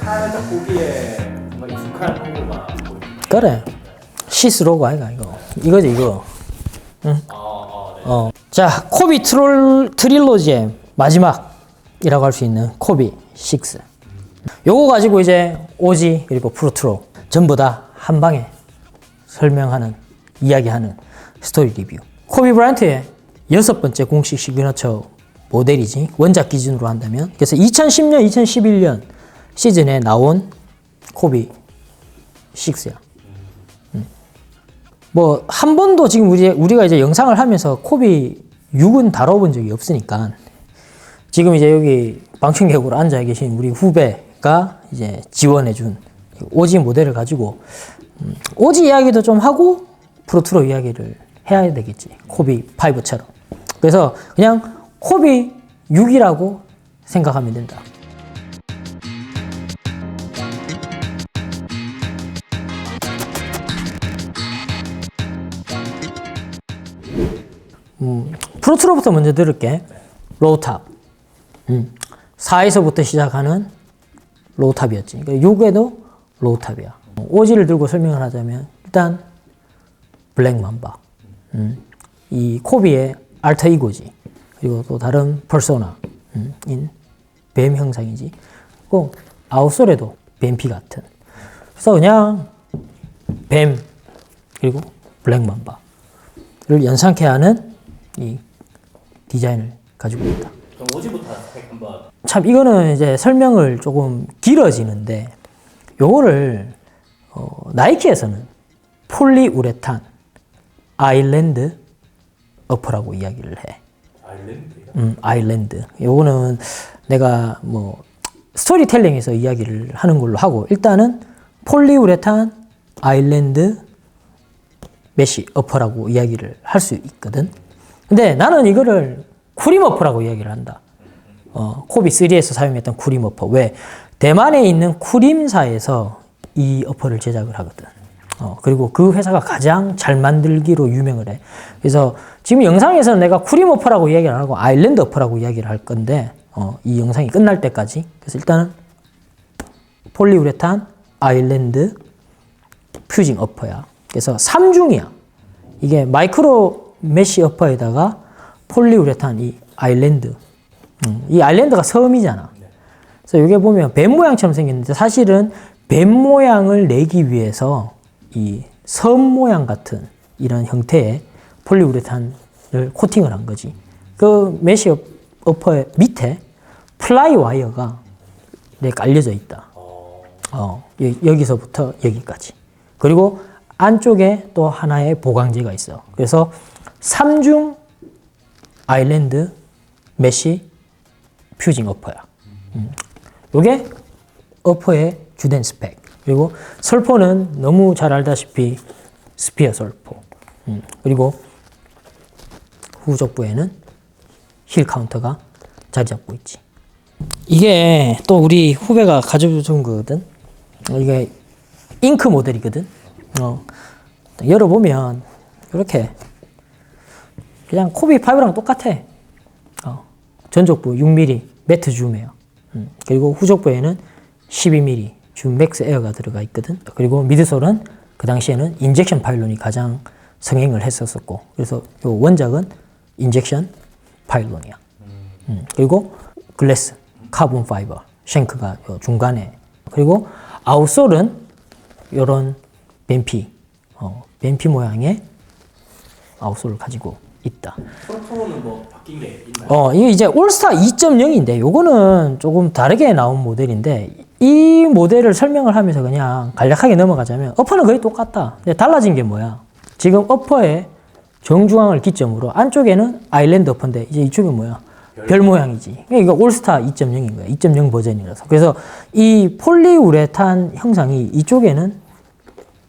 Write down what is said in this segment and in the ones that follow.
살짝 보기에 정말 익숙한 로고가 보입니다. 그래. 시스 로고 아이가 이거. 이거지 이거. 응. 네. 자, 코비 트릴로지의 마지막이라고 할 수 있는 코비 6. 요거 가지고 이제 오지 그리고 프로트로 전부 다 한 방에 설명하는 이야기하는 스토리 리뷰. 코비 브라이언트의 6번째 공식 시그너처 모델이지 원작 기준으로 한다면. 그래서 2010년, 2011년 시즌에 나온 코비 6야. 뭐 한 번도 지금 우리가 이제 영상을 하면서 코비 6은 다뤄본 적이 없으니까 지금 이제 여기 방청객으로 앉아 계신 우리 후배가 이제 지원해준 오지 모델을 가지고 오지 이야기도 좀 하고 프로트로 이야기를 해야 되겠지. 코비 5처럼. 그래서 그냥 코비 6이라고 생각하면 된다. 프로트로부터 먼저 들을게. 로우탑. 4에서부터 시작하는 로우탑이었지. 6에도 로우탑이야. 오지를 들고 설명을 하자면 일단 블랙맘바. 이 코비의 알터 이고지. 그리고 또 다른 퍼소나 인 뱀 형상이지. 또 아웃솔에도 뱀피 같은. 그래서 그냥 뱀 그리고 블랙맘바를 연상케 하는 이 디자인을 가지고 있다. 그럼 오지부터 한번. 참 이거는 이제 설명을 조금 길어지는데 요거를 나이키에서는 폴리우레탄 아일랜드 어퍼라고 이야기를 해. 아일랜드요? 아일랜드. 요거는 내가 뭐 스토리텔링에서 이야기를 하는 걸로 하고 일단은 폴리우레탄 아일랜드 메쉬 어퍼라고 이야기를 할 수 있거든. 근데 나는 이거를 쿠림 어퍼라고 이야기를 한다. 코비 3에서 사용했던 쿠림 어퍼. 왜? 대만에 있는 쿠림사에서 이 어퍼를 제작을 하거든. 그리고 그 회사가 가장 잘 만들기로 유명을 해. 그래서 지금 영상에서는 내가 쿠림 어퍼라고 이야기를 안 하고 아일랜드 어퍼라고 이야기를 할 건데, 이 영상이 끝날 때까지. 그래서 일단은 폴리우레탄 아일랜드 퓨징 어퍼야. 그래서 3중이야. 이게 마이크로 메쉬 어퍼에다가 폴리우레탄 이 아일랜드. 이 아일랜드가 섬이잖아. 그래서 이게 보면 뱀 모양처럼 생겼는데 사실은 뱀 모양을 내기 위해서 이 섬 모양 같은 이런 형태의 폴리우레탄을 코팅을 한 거지. 그 메쉬 어퍼의 밑에 플라이 와이어가 이렇게 깔려져 있다. 여기서부터 여기까지. 그리고 안쪽에 또 하나의 보강재가 있어. 그래서 3중 아일랜드 메쉬 퓨징 어퍼야. 요게 어퍼의 주된 스펙. 그리고 설포는 너무 잘 알다시피 스피어 설포. 그리고 후족부에는 힐 카운터가 자리 잡고 있지. 이게 또 우리 후배가 가져준 거거든. 이게 잉크 모델이거든. 열어보면 이렇게 그냥 코비 5랑 똑같아. 전족부 6mm 매트 줌이에요. 그리고 후족부에는 12mm 줌 맥스 에어가 들어가 있거든. 그리고 미드솔은 그 당시에는 인젝션 파일론이 가장 성행을 했었고, 그래서 요 원작은 인젝션 파일론이야. 그리고 글래스, 카본 파이버, 쉔크가 요 중간에. 그리고 아웃솔은 요런 뱀피 모양의 아웃솔을 가지고 있다. 프로토는 뭐 바뀐 게 있나요? 이게 이제 올스타 2.0인데 요거는 조금 다르게 나온 모델인데 이 모델을 설명을 하면서 그냥 간략하게 넘어가자면 어퍼는 거의 똑같다. 근데 달라진 게 뭐야? 지금 어퍼의 정중앙을 기점으로 안쪽에는 아일랜드 어퍼인데 이제 이쪽은 뭐야? 별 모양이지. 이거 올스타 2.0인 거야. 2.0 버전이라서. 그래서 이 폴리우레탄 형상이 이쪽에는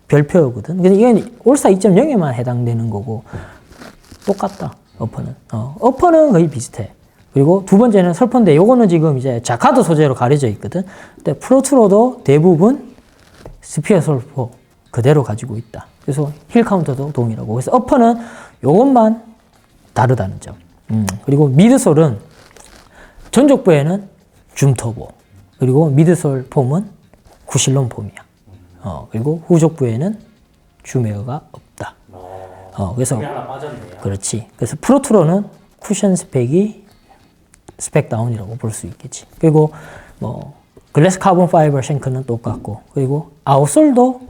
별표거든. 그래서 이건 올스타 2.0에만 해당되는 거고 똑같다. 어퍼는. 어퍼는 거의 비슷해. 그리고 두 번째는 설포인데 요거는 지금 이제 자카드 소재로 가려져 있거든. 근데 프로트로도 대부분 스피어 설포 그대로 가지고 있다. 그래서 힐 카운터도 동일하고. 그래서 어퍼는 요것만 다르다는 점. 그리고 미드솔은 전족부에는 줌 터보. 그리고 미드솔 폼은 쿠실론 폼이야. 그리고 후족부에는 줌웨어가 없다. 그래서 하나 빠졌네요. 그렇지. 그래서 프로트로는 쿠션 스펙이 스펙 다운이라고 볼 수 있겠지. 그리고 뭐 글래스 카본 파이버 쉔크는 똑같고, 그리고 아웃솔도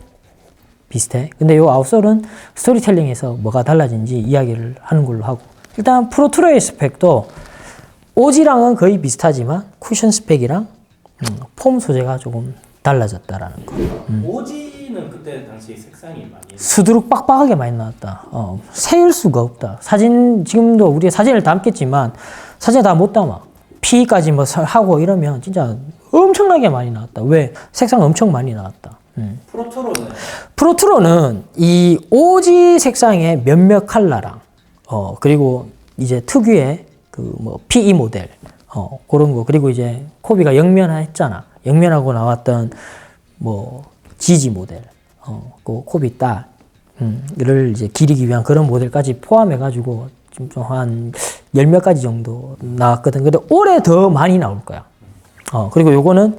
비슷해. 근데 이 아웃솔은 스토리텔링에서 뭐가 달라진지 이야기를 하는 걸로 하고, 일단 프로트로의 스펙도 오지랑은 거의 비슷하지만 쿠션 스펙이랑 폼 소재가 조금 달라졌다라는 거. 오지는 그때 당시 색상이 많이 수두룩 빡빡하게 많이 나왔다. 세일 수가 없다. 사진, 지금도 우리 사진을 담겠지만 사진에 다 못 담아. P까지 뭐 하고 이러면 진짜 엄청나게 많이 나왔다. 왜? 색상 엄청 많이 나왔다. 프로트로는 이 오지 색상의 몇몇 컬러랑, 그리고 이제 특유의 그 뭐 PE 모델, 그런 거, 그리고 이제 코비가 영면했잖아. 영면하고 나왔던 뭐 지지 모델, 그 코비 딸을 이제 기리기 위한 그런 모델까지 포함해가지고 좀 한 열 몇 가지 정도 나왔거든. 근데 올해 더 많이 나올 거야. 그리고 요거는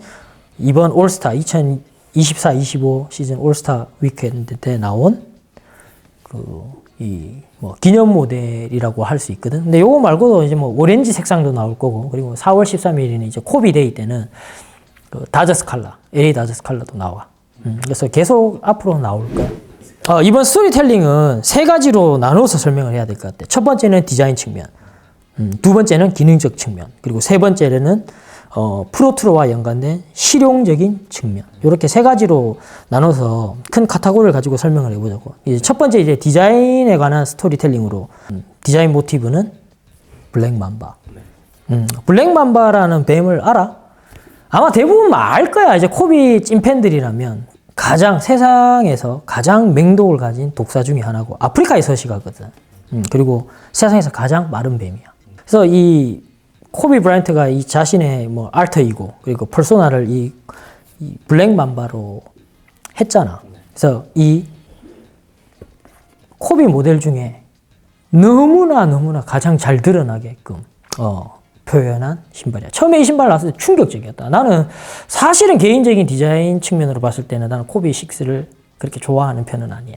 이번 올스타 2024-25 시즌 올스타 위크엔드 때 나온 뭐 기념 모델이라고 할 수 있거든. 근데 요거 말고도 이제 뭐 오렌지 색상도 나올 거고, 그리고 4월 13일에는 이제 코비 데이 때는 그 다저스 컬러, LA 다저스 컬러도 나와. 그래서 계속 앞으로 나올 거야. 이번 스토리텔링은 세 가지로 나눠서 설명을 해야 될 것 같아. 첫 번째는 디자인 측면, 두 번째는 기능적 측면, 그리고 세 번째는 프로트로와 연관된 실용적인 측면. 이렇게 세 가지로 나눠서 큰 카테고리를 가지고 설명을 해보자고. 이제 첫 번째 이제 디자인에 관한 스토리텔링으로, 디자인 모티브는 블랙 맘바. 블랙 맘바라는 뱀을 알아? 아마 대부분 알 거야. 이제 코비 찐팬들이라면 세상에서 가장 맹독을 가진 독사 중에 하나고, 아프리카에 서식하거든. 그리고 세상에서 가장 마른 뱀이야. 그래서 이 코비 브라이언트가 이 자신의 뭐 알터이고, 그리고 퍼소나를 이 블랙 맘바로 했잖아. 그래서 이 코비 모델 중에 너무나 가장 잘 드러나게끔 표현한 신발이야. 처음에 이 신발 나왔을 때 충격적이었다. 나는 사실은 개인적인 디자인 측면으로 봤을 때는 나는 코비 6를 그렇게 좋아하는 편은 아니야.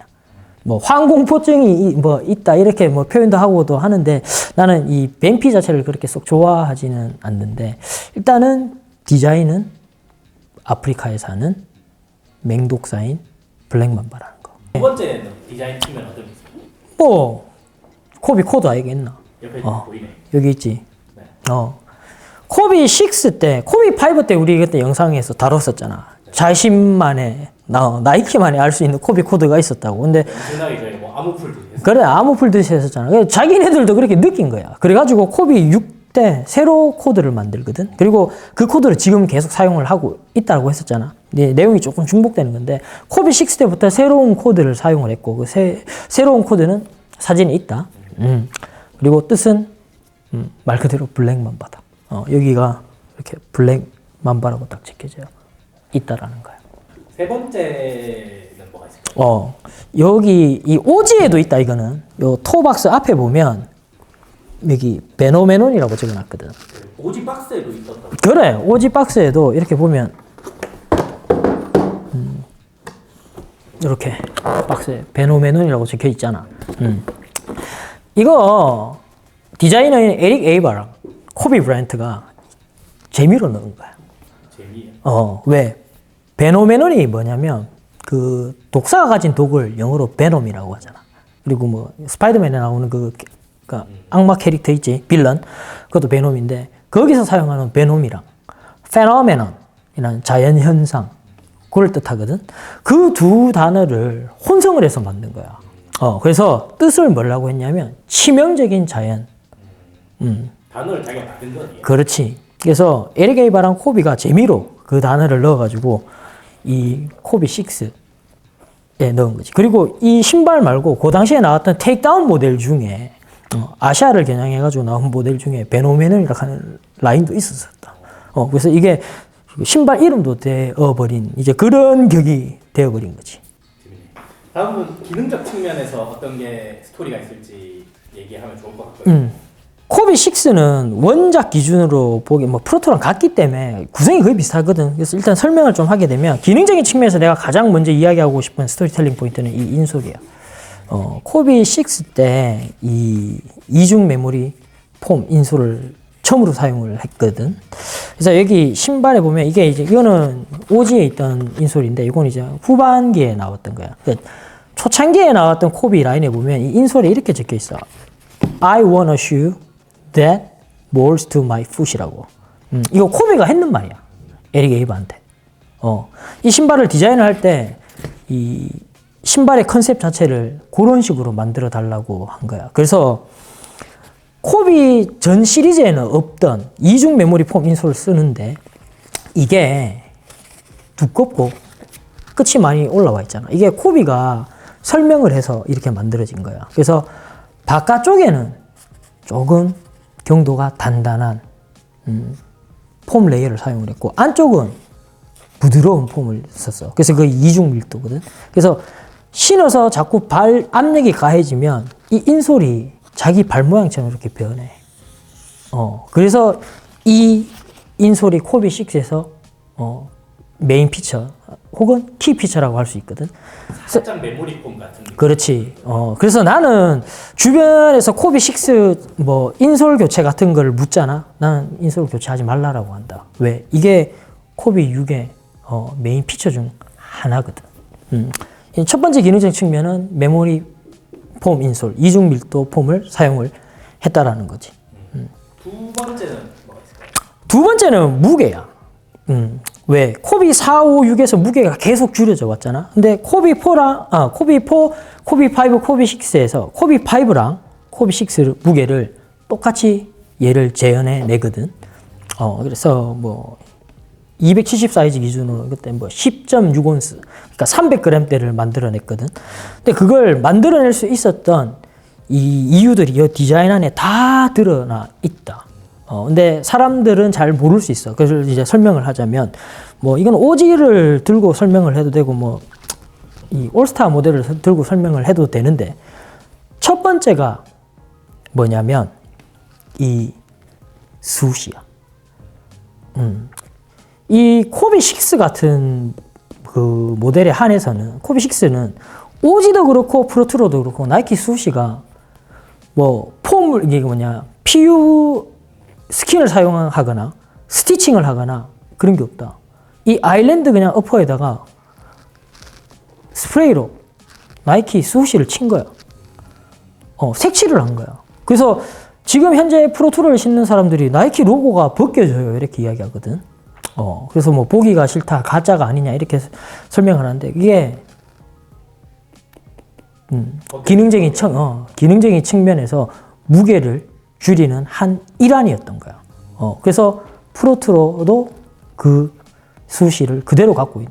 뭐 황공포증이 뭐 있다 이렇게 뭐 표현도 하고도 하는데, 나는 이 뱀피 자체를 그렇게 쏙 좋아하지는 않는데, 일단은 디자인은 아프리카에 사는 맹독사인 블랙맘바라는 거. 두 번째는 디자인 측면 어떤 게 있어요? 뭐 코비 코드 알겠나? 옆에 보이네. 여기 있지. 네. 코비 6 때, 코비 5 때 우리 그때 영상에서 다뤘었잖아. 자신만의 나이키만이 알 수 있는 코비 코드가 있었다고. 근데 엄청나게 저희 뭐 아무풀도 그래, 아무풀듯이 했었잖아. 자기네들도 그렇게 느낀 거야. 그래가지고 코비 6 때 새로 코드를 만들거든. 그리고 그 코드를 지금 계속 사용을 하고 있다고 했었잖아. 근데 내용이 조금 중복되는 건데, 코비 6 때부터 새로운 코드를 사용을 했고, 그 새로운 코드는 사진에 있다. 그리고 뜻은 말 그대로 블랙 맘바다. 여기가 이렇게 블랙 맘바라고 딱 적혀져 있다라는 거야. 세 번째는 뭐가 있을까요? 여기 이 오지에도 있다. 이거는 요 토박스 앞에 보면 여기 베노메논이라고 적어놨거든. 오지 박스에도 있었다. 그래, 오지 박스에도 이렇게 보면 이렇게 박스에 베노메논이라고 적혀 있잖아. 이거 디자이너인 에릭 에이바랑 코비 브라이언트가 재미로 넣은 거야. 재미요? 왜? 베노메논이 뭐냐면 그 독사가 가진 독을 영어로 베놈이라고 하잖아. 그리고 뭐 스파이더맨에 나오는 그러니까 악마 캐릭터 있지, 빌런, 그것도 베놈인데, 거기서 사용하는 베놈이랑 페노메논이라는 자연 현상, 그걸 뜻하거든. 그 두 단어를 혼성을 해서 만든 거야. 그래서 뜻을 뭐라고 했냐면 치명적인 자연. 단어를 자기가 만든 거네요. 그렇지. 그래서 에릭 에이바랑 코비가 재미로 그 단어를 넣어가지고 이 코비 6에 넣은 거지. 그리고 이 신발 말고 그 당시에 나왔던 테이크다운 모델 중에 아시아를 겨냥해가지고 나온 모델 중에 베노메논이라고 하는 라인도 있었었다. 그래서 이게 신발 이름도 되어버린 이제 그런 격이 되어버린 거지. 다음은 기능적 측면에서 어떤 게 스토리가 있을지 얘기하면 좋을 것 같고요. 코비 6는 원작 기준으로 보기 뭐 프로토랑 같기 때문에 구성이 거의 비슷하거든. 그래서 일단 설명을 좀 하게 되면 기능적인 측면에서 내가 가장 먼저 이야기하고 싶은 스토리텔링 포인트는 이 인솔이야. 코비 6 때 이 이중 메모리 폼 인솔을 처음으로 사용을 했거든. 그래서 여기 신발에 보면 이게 이제 이거는 오지에 있던 인솔인데 이건 이제 후반기에 나왔던 거야. 그러니까 초창기에 나왔던 코비 라인에 보면 이 인솔에 이렇게 적혀 있어. I want a shoe that molds to my foot이라고. 이거 코비가 했는 말이야. 에릭 에이바한테. 이 신발을 디자인을 할 때 이 신발의 컨셉 자체를 그런 식으로 만들어 달라고 한 거야. 그래서 코비 전 시리즈에는 없던 이중 메모리 폼 인솔을 쓰는데 이게 두껍고 끝이 많이 올라와 있잖아. 이게 코비가 설명을 해서 이렇게 만들어진 거야. 그래서 바깥쪽에는 조금 경도가 단단한 폼 레이어를 사용을 했고 안쪽은 부드러운 폼을 썼어. 그래서 그 이중 밀도거든. 그래서 신어서 자꾸 발 압력이 가해지면 이 인솔이 자기 발 모양처럼 이렇게 변해. 그래서 이 인솔이 코비 6에서 메인 피처 혹은 키 피처라고 할 수 있거든. 살짝 메모리 폼 같은 느낌. 그렇지. 그래서 나는 주변에서 코비 6 뭐 인솔 교체 같은 걸 묻잖아. 나는 인솔 교체하지 말라라고 한다. 왜? 이게 코비 6의 메인 피처 중 하나거든. 첫 번째 기능적 측면은 메모리 폼 인솔, 이중 밀도 폼을 사용을 했다라는 거지. 두 번째는 뭐가 있을까요? 두 번째는 무게야. 왜? 코비 4, 5, 6에서 무게가 계속 줄여져 왔잖아. 근데 코비 4, 코비 5, 코비 6에서 코비 5랑 코비 6 무게를 똑같이 얘를 재현해 내거든. 그래서 뭐 270 사이즈 기준으로 그때 뭐 10.6온스, 그러니까 300g대를 만들어냈거든. 근데 그걸 만들어낼 수 있었던 이 이유들이 이 디자인 안에 다 드러나 있다. 근데 사람들은 잘 모를 수 있어. 그래서 이제 설명을 하자면, 뭐 이건 오지를 들고 설명을 해도 되고, 뭐 이 올스타 모델을 들고 설명을 해도 되는데, 첫 번째가 뭐냐면 이 숱이야. 이 코비 6 같은 그 모델에 한해서는 코비 6는 오지도 그렇고 프로트로도 그렇고 나이키 숱이가 뭐 폼을 이게 뭐냐 PU 스킨을 사용하거나 스티칭을 하거나 그런 게 없다. 이 아일랜드 그냥 어퍼에다가 스프레이로 나이키 숱이를 친 거야. 색칠을 한 거야. 그래서 지금 현재 프로트로를 신는 사람들이 나이키 로고가 벗겨져요. 이렇게 이야기하거든. 그래서 뭐 보기가 싫다, 가짜가 아니냐 이렇게 설명을 하는데 이게 기능적인 측면에서 무게를 줄이는 한 일환이었던 거야. 그래서 프로트로도 그 숱을 그대로 갖고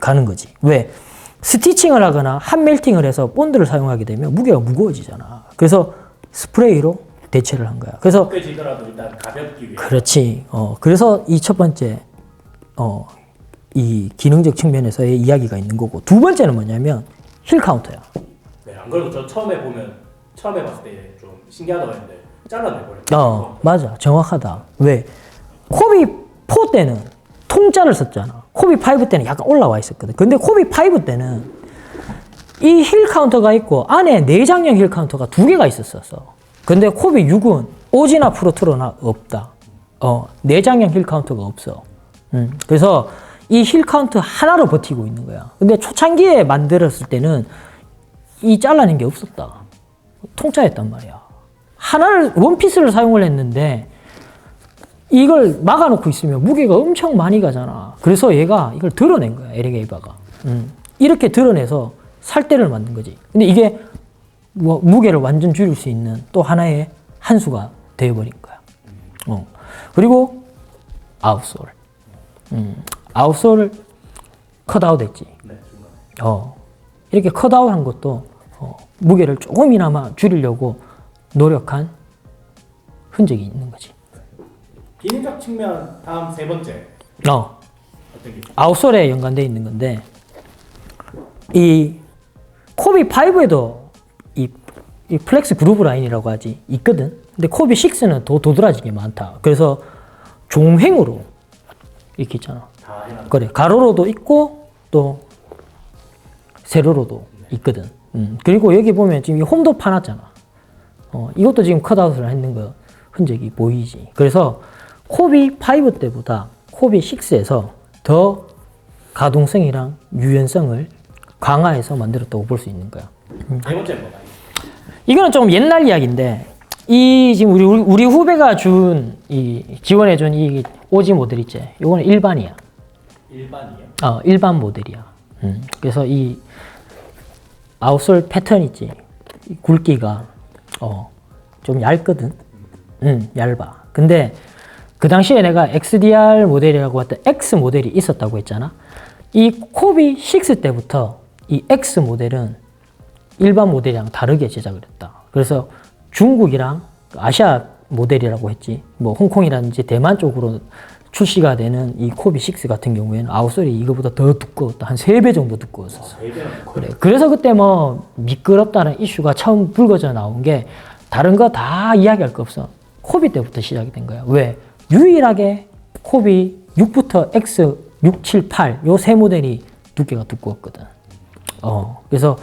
가는 거지. 왜? 스티칭을 하거나 한멜팅을 해서 본드를 사용하게 되면 무게가 무거워지잖아. 그래서 스프레이로 대체를 한 거야. 그래서 벗겨지더라도 일단 가볍기 위해. 그렇지. 그래서 이 첫 번째 이 기능적 측면에서의 이야기가 있는 거고 두 번째는 뭐냐면 힐 카운터야. 네, 안 그래도 저 처음에 봤을 때 좀 신기하다고 했는데 잘라내버렸어. 맞아. 정확하다. 왜? 코비 4 때는 통짜를 썼잖아. 코비 5 때는 약간 올라와 있었거든. 근데 코비 5 때는 이 힐 카운터가 있고 안에 내장형 힐 카운터가 두 개가 있었어. 근데 코비 6은 오지나 프로트로나 없다. 내장형 힐 카운터가 없어. 그래서 이 힐 카운터 하나로 버티고 있는 거야. 근데 초창기에 만들었을 때는 이 잘라낸 게 없었다. 통짜였단 말이야. 하나를, 원피스를 사용을 했는데 이걸 막아놓고 있으면 무게가 엄청 많이 가잖아. 그래서 얘가 이걸 드러낸 거야, 에릭 에이바가. 이렇게 드러내서 살대를 만든 거지. 근데 이게 뭐 무게를 완전 줄일 수 있는 또 하나의 한 수가 되어버린 거야. 그리고 아웃솔. 아웃솔을 컷아웃 했지. 네, 중간에. 이렇게 컷아웃 한 것도 무게를 조금이나마 줄이려고 노력한 흔적이 있는 거지. 기능적 측면 다음 세 번째. 어떤 게? 아웃솔에 연관되어 있는 건데 이 코비 5에도 이 이 플렉스 그루브 라인이라고 하지 있거든. 근데 코비 6는 더 도드라진 게 많다. 그래서 종횡으로 이렇게 있잖아. 다 해놨네. 그래 가로로도 있고 또 세로로도 있거든. 그리고 여기 보면 지금 이 홈도 파놨잖아. 이것도 지금 컷아웃을 했는 거 흔적이 보이지. 그래서 코비 5 때보다 코비 6에서 더 가동성이랑 유연성을 강화해서 만들었다고 볼 수 있는 거야. 네 번째는 뭐가 이거는 좀 옛날 이야기인데 이 지금 우리 후배가 준 이 지원해준 이 오지 모델 있지. 이거는 일반이야. 일반이요? 일반 모델이야. 그래서 이 아웃솔 패턴 있지. 이 굵기가 좀 얇거든. 얇아. 근데 그 당시에 내가 XDR 모델이라고 했던 X 모델이 있었다고 했잖아. 이 코비 6 때부터 이 X 모델은 일반 모델이랑 다르게 제작을 했다. 그래서 중국이랑 아시아 모델이라고 했지. 뭐 홍콩이라든지 대만 쪽으로 출시가 되는 이 코비 6 같은 경우에는 아웃솔이 이거보다 더 두꺼웠다. 한 3배 정도 두꺼웠었어. 그래. 그래서 그때 뭐 미끄럽다는 이슈가 처음 불거져 나온 게 다른 거 다 이야기할 거 없어. 코비 때부터 시작이 된 거야. 왜? 유일하게 코비 6부터 X, 6, 7, 8 요 세 모델이 두께가 두꺼웠거든. 그래서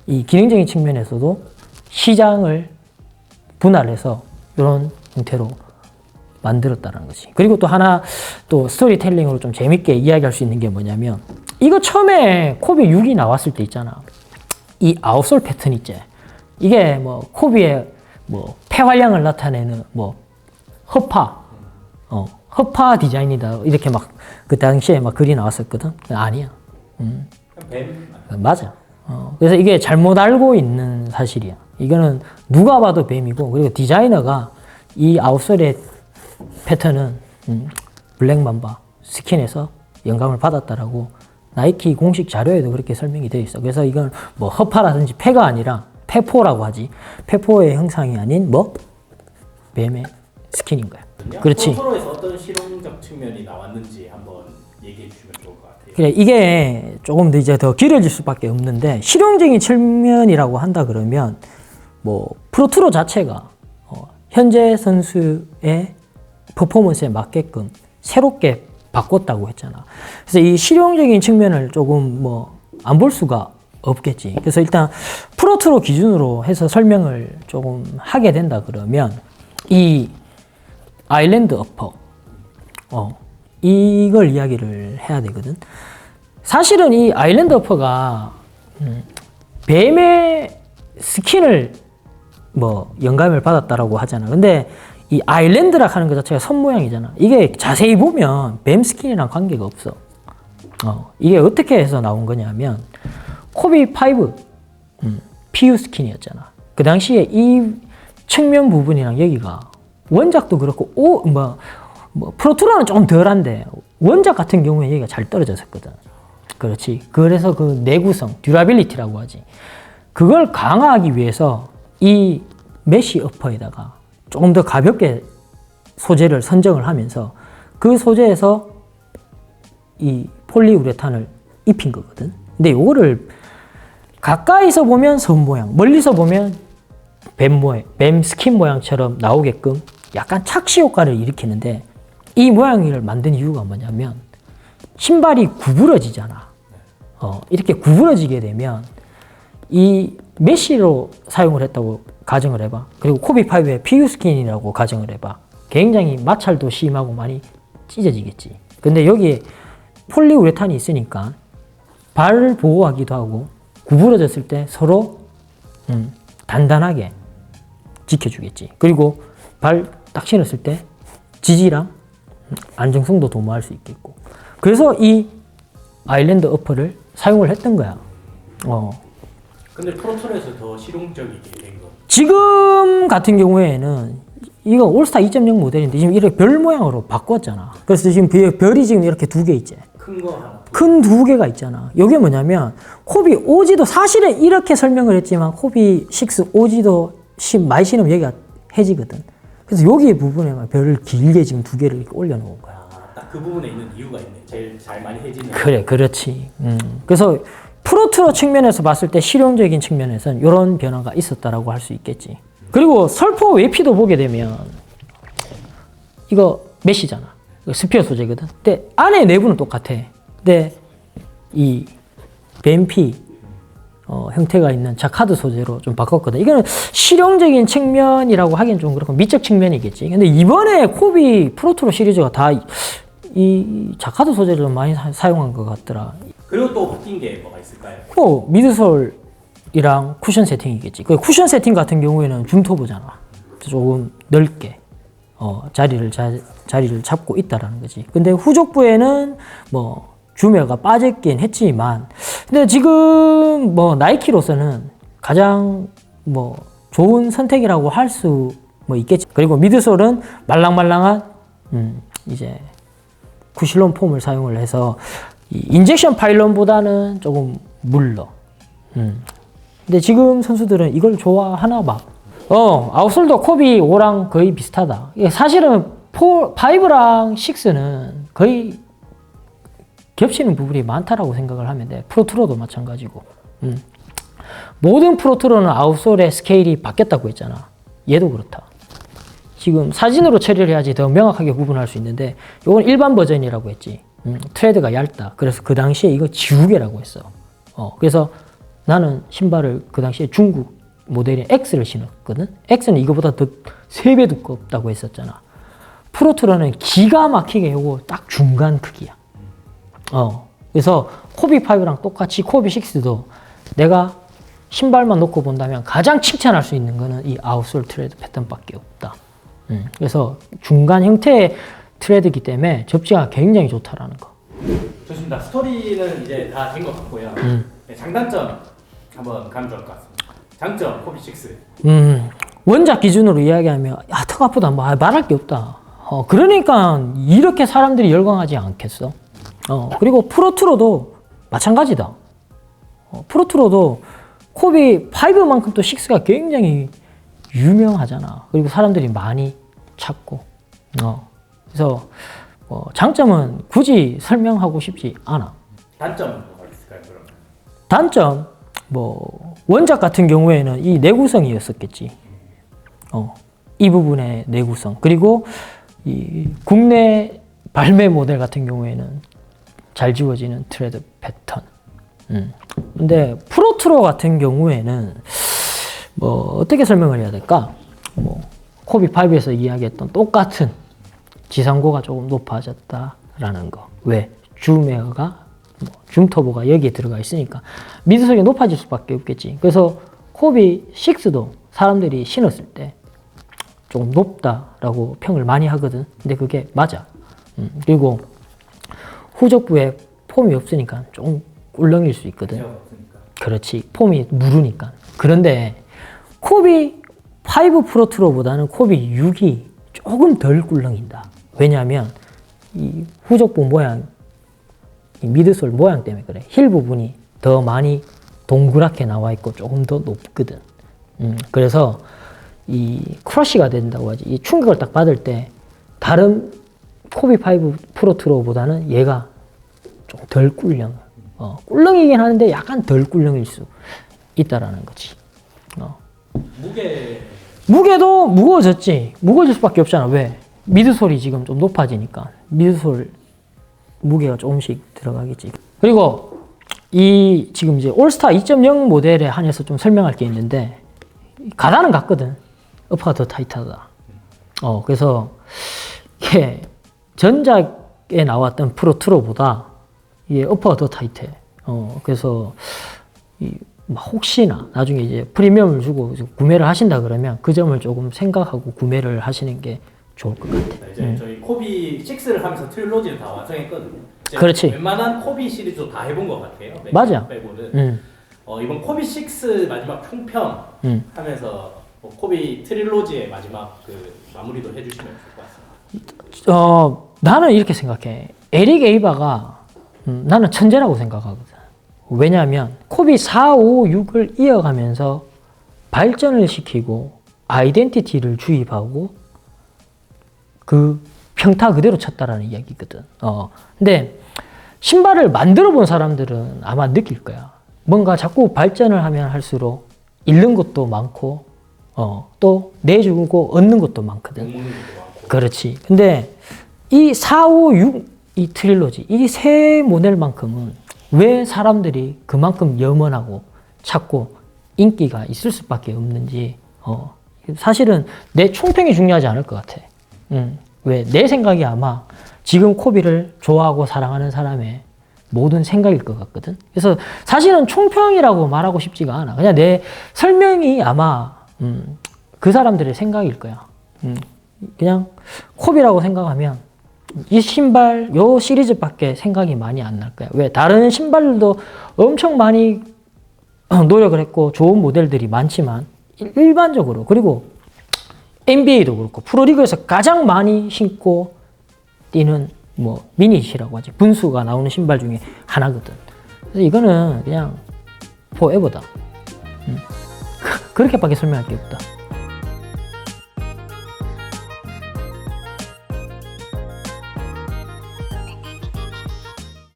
이 기능적인 측면에서도 시장을 분할해서 이런 형태로 만들었다는 거지. 그리고 또 하나 또 스토리텔링으로 좀 재밌게 이야기할 수 있는 게 뭐냐면 이거 처음에 코비 6이 나왔을 때 있잖아. 이 아웃솔 패턴 있지. 이게 뭐 코비의 뭐 폐활량을 나타내는 뭐 허파 디자인이다 이렇게 막 그 당시에 막 글이 나왔었거든. 아니야. 뱀? 맞아. 그래서 이게 잘못 알고 있는 사실이야. 이거는 누가 봐도 뱀이고, 그리고 디자이너가 이 아웃솔의 패턴은 블랙맘바 스킨에서 영감을 받았다라고 나이키 공식 자료에도 그렇게 설명이 되어 있어. 그래서 이건 뭐 허파라든지 폐가 아니라 페포라고 하지. 페포의 형상이 아닌 뭐 뱀의 스킨인 거야. 그렇지. 프로에서 어떤 실용적 측면이 나왔는지 한번 얘기해 주시면 좋을 것 같아요. 그래, 이게 조금 더 이제 더 길어질 수밖에 없는데 실용적인 측면이라고 한다 그러면 뭐 프로투로 자체가 현재 선수의 퍼포먼스에 맞게끔 새롭게 바꿨다고 했잖아. 그래서 이 실용적인 측면을 조금 뭐 안 볼 수가 없겠지. 그래서 일단 프로투로 기준으로 해서 설명을 조금 하게 된다 그러면 이 아일랜드 어퍼 이걸 이야기를 해야 되거든. 사실은 이 아일랜드 어퍼가 뱀의 스킨을 뭐 영감을 받았다라고 하잖아. 근데 이 아일랜드라 하는 것 자체가 선 모양이잖아. 이게 자세히 보면 뱀 스킨이랑 관계가 없어. 이게 어떻게 해서 나온 거냐면 코비 5 PU 스킨이었잖아. 그 당시에 이 측면 부분이랑 여기가 원작도 그렇고 프로투로는 조금 덜한데 원작 같은 경우에 여기가 잘 떨어졌었거든. 그렇지. 그래서 그 내구성, 듀라빌리티라고 하지. 그걸 강화하기 위해서 이 메쉬 어퍼에다가 조금 더 가볍게 소재를 선정을 하면서 그 소재에서 이 폴리우레탄을 입힌 거거든. 근데 요거를 가까이서 보면 선 모양, 멀리서 보면 뱀 스킨 모양처럼 나오게끔 약간 착시 효과를 일으키는데 이 모양을 만든 이유가 뭐냐면 신발이 구부러지잖아. 이렇게 구부러지게 되면 이 메쉬로 사용을 했다고 가정을 해봐. 그리고 코비5의 PU 스킨이라고 가정을 해봐. 굉장히 마찰도 심하고 많이 찢어지겠지. 근데 여기에 폴리우레탄이 있으니까 발을 보호하기도 하고 구부러졌을 때 서로 단단하게 지켜주겠지. 그리고 발 딱 신었을 때 지지랑 안정성도 도모할 수 있겠고. 그래서 이 아일랜드 어퍼를 사용을 했던 거야. 근데 프로토에서 더 실용적이게 된 거. 지금 같은 경우에는 이거 올스타 2.0 모델인데 지금 이렇게 별 모양으로 바꿨잖아. 그래서 지금 별이 지금 이렇게 두 개 있지. 큰 거 하나. 큰 두 개가 있잖아. 이게 뭐냐면 코비 오지도 사실은 이렇게 설명을 했지만 코비 6 오지도 많이 신으면 여기가 해지거든. 그래서 여기 부분에만 별을 길게 지금 두 개를 이렇게 올려놓은 거야. 딱 그 부분에 있는 이유가 있네. 제일 잘 많이 해지는. 그래, 그렇지. 그래서 프로트로 측면에서 봤을 때 실용적인 측면에서는 이런 변화가 있었다라고 할 수 있겠지. 그리고 설포 외피도 보게 되면 이거 메시잖아. 스피어 소재거든. 근데 안에 내부는 똑같아. 근데 이 뱀피 형태가 있는 자카드 소재로 좀 바꿨거든. 이거는 실용적인 측면이라고 하기엔 좀 그렇고 미적 측면이겠지. 근데 이번에 코비 프로트로 시리즈가 다 이 자카드 소재를 좀 많이 사용한 것 같더라. 그리고 또 바뀐 게 뭐가 있을까요? 미드솔이랑 쿠션 세팅이겠지. 그 쿠션 세팅 같은 경우에는 줌토브잖아. 조금 넓게 자리를 잡고 있다라는 거지. 근데 후족부에는 뭐 줌웨어가 빠졌긴 했지만, 근데 지금 뭐 나이키로서는 가장 뭐 좋은 선택이라고 할 수 뭐 있겠지. 그리고 미드솔은 말랑말랑한 이제 쿠실론 폼을 사용을 해서 이 인젝션 파일런보다는 조금 물러. 근데 지금 선수들은 이걸 좋아하나 봐. 아웃솔도 코비 5랑 거의 비슷하다. 사실은 5랑 6는 거의 겹치는 부분이 많다라고 생각을 하면 돼. 프로트로도 마찬가지고. 모든 프로트로는 아웃솔의 스케일이 바뀌었다고 했잖아. 얘도 그렇다. 지금 사진으로 처리를 해야지 더 명확하게 구분할 수 있는데, 이건 일반 버전이라고 했지. 트레드가 얇다. 그래서 그 당시에 이거 지우개라고 했어. 그래서 나는 신발을 그 당시에 중국 모델인 X를 신었거든. X는 이거보다 더 3배 두껍다고 했었잖아. 프로트로는 기가 막히게 요거 딱 중간 크기야. 그래서 코비5랑 똑같이 코비6도 내가 신발만 놓고 본다면 가장 칭찬할 수 있는 거는 이 아웃솔 트레드 패턴밖에 없다. 그래서 중간 형태의 트레드이기 때문에 접지가 굉장히 좋다라는 거. 좋습니다. 스토리는 이제 다 된 것 같고요. 네, 장단점 한번 가면 좋을 것 같습니다. 장점 코비6. 원작 기준으로 이야기하면 턱 아프다 뭐 말할 게 없다. 그러니까 이렇게 사람들이 열광하지 않겠어. 그리고 프로트로도 마찬가지다. 프로트로도 코비 5만큼 또 6가 굉장히 유명하잖아. 그리고 사람들이 많이 찾고. 그래서 장점은 굳이 설명하고 싶지 않아. 단점은 뭐가 있을까요, 그러면? 단점, 원작 같은 경우에는 이 내구성이었었겠지. 이 부분의 내구성. 그리고 이 국내 발매 모델 같은 경우에는 잘 지워지는 트레드 패턴. 근데 프로트로 같은 경우에는 어떻게 설명을 해야 될까? 코비5에서 이야기했던 똑같은 지상고가 조금 높아졌다라는 거. 왜? 줌웨어가, 줌터보가 여기에 들어가 있으니까 미드솔이 높아질 수밖에 없겠지. 그래서 코비6도 사람들이 신었을 때 조금 높다라고 평을 많이 하거든. 근데 그게 맞아. 그리고 후족부에 폼이 없으니까 좀 꿀렁일 수 있거든. 그렇지. 폼이 무르니까. 그런데 코비 5 프로트로보다는 코비 6이 조금 덜 꿀렁인다. 왜냐하면 이 후족부 모양, 이 미드솔 모양 때문에 그래. 힐 부분이 더 많이 동그랗게 나와 있고 조금 더 높거든. 그래서 이 크러쉬가 된다고 하지. 이 충격을 딱 받을 때 다른 코비 5 프로트로보다는 얘가 좀 덜 꿀렁. 꿀렁이긴 하는데 약간 덜 꿀렁일 수 있다라는 거지. 무게도 무거워졌지. 무거워질 수밖에 없잖아. 왜? 미드솔이 지금 좀 높아지니까 미드솔 무게가 조금씩 들어가겠지. 그리고 이 지금 이제 올스타 2.0 모델에 한해서 좀 설명할 게 있는데, 가다는 같거든. 어퍼가 더 타이트하다. 그래서 이게 전작에 나왔던 프로트로보다 이게 어퍼가 더 타이트해. 그래서 혹시나 나중에 이제 프리미엄을 주고 구매를 하신다 그러면 그 점을 조금 생각하고 구매를 하시는 게 좋을 것 같아. 이제 저희 코비6를 하면서 트릴로지를 다 완성했거든요. 그렇지. 웬만한 코비 시리즈도 다 해본 것 같아요. 맞아. 빼고는. 이번 코비6 마지막 총평 하면서 코비 트릴로지의 마지막 그 마무리도 해주시면 좋을 것 같습니다. 나는 이렇게 생각해. 에릭 에이바가 나는 천재라고 생각하거든. 왜냐하면 코비 4, 5, 6을 이어가면서 발전을 시키고 아이덴티티를 주입하고 그 평타 그대로 쳤다라는 이야기거든. 근데 신발을 만들어 본 사람들은 아마 느낄 거야. 뭔가 자꾸 발전을 하면 할수록 잃는 것도 많고 또 내주고 얻는 것도 많거든. 먹는 것도 많고. 그렇지. 근데 이 4, 5, 6 이 트릴로지 이 세 모델만큼은 왜 사람들이 그만큼 염원하고 찾고 인기가 있을 수밖에 없는지 사실은 내 총평이 중요하지 않을 것 같아. 왜? 내 생각이 아마 지금 코비를 좋아하고 사랑하는 사람의 모든 생각일 것 같거든. 그래서 사실은 총평이라고 말하고 싶지가 않아. 그냥 내 설명이 아마 그 사람들의 생각일 거야. 그냥 코비라고 생각하면 이 신발 요 시리즈밖에 생각이 많이 안 날 거야. 왜? 다른 신발들도 엄청 많이 노력을 했고 좋은 모델들이 많지만 일반적으로 그리고 NBA도 그렇고 프로리그에서 가장 많이 신고 뛰는 뭐 미닛이라고 하지 분수가 나오는 신발 중에 하나거든. 그래서 이거는 그냥 포에버다. 그렇게밖에 설명할 게 없다.